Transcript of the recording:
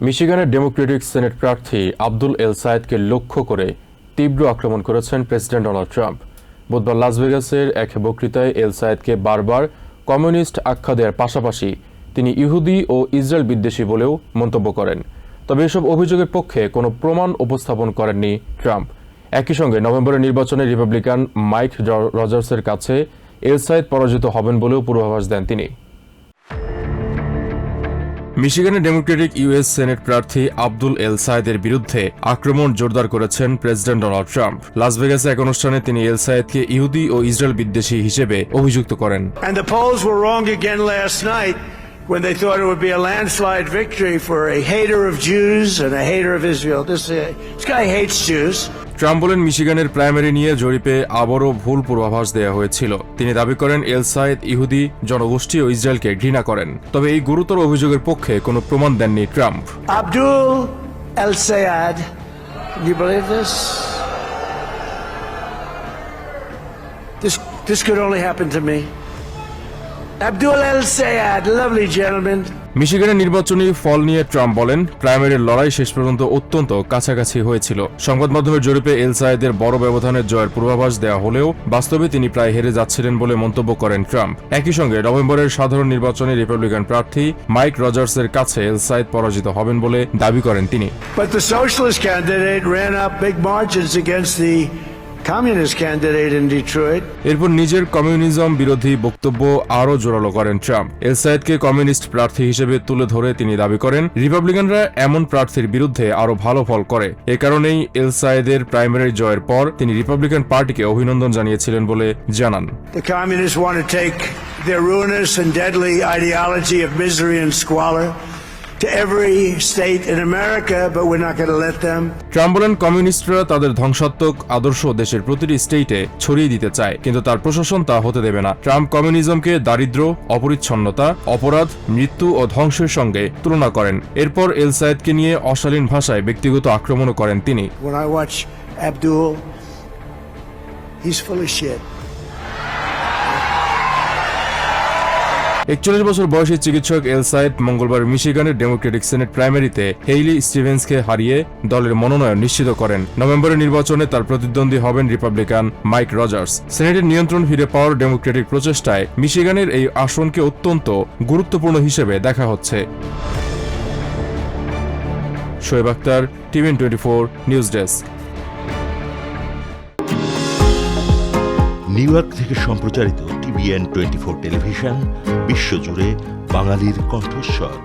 মিশিগানের Democratic senate প্রার্থী আব্দুল এল সায়েদকে লক্ষ্য করে তীব্র আক্রমণ করেছেন প্রেসিডেন্ট ডোনাল্ড ট্রাম্প। বুধবার লাস ভেগাসের এক বক্তৃতায় এল সায়েদকে বারবার কমিউনিস্ট আখ্যা দেওয়ার পাশাপাশি তিনি ইহুদি ও ইসরায়েল বিদ্বেষী বলেও মন্তব্য করেন। তবে এসব অভিযোগের পক্ষে কোনো প্রমাণ উপস্থাপন করেননি ট্রাম্প। একই সঙ্গে নভেম্বরের নির্বাচনে রিপাবলিকান মাইক রজার্সের কাছে এল সায়েদ পরাজিত হবেন বলেও পূর্বাভাস দেন তিনি। মিশিগানের ডেমোক্রেটিক ইউএস সেনেট প্রার্থী আব্দুল এল সায়েদের বিরুদ্ধে আক্রমণ জোরদার করেছেন প্রেসিডেন্ট ডোনাল্ড ট্রাম্প। লাস ভেগাসে এক অনুষ্ঠানে তিনি এল সায়েদকে ইহুদি ও ইসরায়েল বিদ্বেষী হিসেবে অভিযুক্ত করেন। And the polls were wrong again last night when they thought it would be a landslide victory for a hater of Jews and a hater of Israel. This guy hates Jews. Trump বলেন, মিশিগানের primary নিয়ে জরিপে আবারও ভুল পূর্বাভাস দেওয়া হয়েছিল। তিনি দাবি করেন এল সায়েদ ইহুদি জনগোষ্ঠী ও ইসরায়েলকে ঘৃণা করেন। তবে এই গুরুতর অভিযোগের পক্ষে কোনো প্রমাণ দেননি Trump. Abdul El Sayed, can you believe this? This could only happen to me. Abdul El Sayed, lovely gentleman. মিশিগানের নির্বাচনী ফল নিয়ে ট্রাম্প বলেন, প্রাইমারির লড়াই শেষ পর্যন্ত অত্যন্ত কাছাকাছি হয়েছিল। সংবাদ মাধ্যমের জরিপে এল সায়েদের বড় ব্যবধানের জয়ের পূর্বাভাস দেওয়া হলেও বাস্তবে তিনি প্রায় হেরে যাচ্ছিলেন বলে মন্তব্য করেন ট্রাম্প। একই সঙ্গে নভেম্বরের সাধারণ নির্বাচনে রিপাবলিকান প্রার্থী মাইক রজার্সের কাছে এল সায়েদ পরাজিত হবেন বলে দাবি করেন তিনি। But the socialist candidate ran up big margins against the communist candidate in Detroit. এরপর নিজের কমিউনিজম বিরোধী বক্তব্য আরও জোরালো করেন ট্রাম্প। এল সায়েদকে কমিউনিস্ট প্রার্থী হিসেবে তুলে ধরে তিনি দাবি করেন, রিপাবলিকানরা এমন প্রার্থীর বিরুদ্ধে আরও ভালো ফল করে। এ কারণেই এল সায়েদের প্রাইমারি জয়ের পর তিনি রিপাবলিকান পার্টিকে অভিনন্দন জানিয়েছিলেন বলে জানান। The communists want to take their ruinous and deadly ideology of misery and squalor to every state in America, but we're not going to let them. Trump বলেন, কমিউনিস্টরা তাদের ধ্বংসাত্মক আদর্শ দেশের প্রতিটি স্টেটে ছড়িয়ে দিতে চায়, কিন্তু তার প্রশাসন তা হতে দেবে না। ট্রাম্প কমিউনিজমকে দারিদ্র্য, অপরিচ্ছন্নতা, অপরাধ, মৃত্যু ও ধ্বংসের সঙ্গে তুলনা করেন। এরপর এল সায়েদকে নিয়ে অশালীন ভাষায় ব্যক্তিগত আক্রমণও করেন তিনি। When I watch Abdul, he's full of shit. 41 বছর বয়সী চিকিৎসক এল সায়েদ মঙ্গলবার মিশিগানের ডেমোক্রেটিক সেনেট প্রাইমারিতে হেইলি স্টিভেন্সকে হারিয়ে দলের মনোনয়ন নিশ্চিত করেন। নভেম্বরের নির্বাচনে তার প্রতিদ্বন্দ্বী হবেন রিপাবলিকান মাইক রজার্স। সেনেটের নিয়ন্ত্রণ ফিরে পাওয়ার ডেমোক্রেটিক প্রচেষ্টায় মিশিগানের এই আসনকে অত্যন্ত গুরুত্বপূর্ণ হিসেবে দেখা হচ্ছে। Shoaib Akhtar, TVN 24 news desk. New York থেকে সম্প্রচারিত টিভিএন 24 টেলিভিশন বিশ্বজুড়ে বাঙালির কণ্ঠস্বর।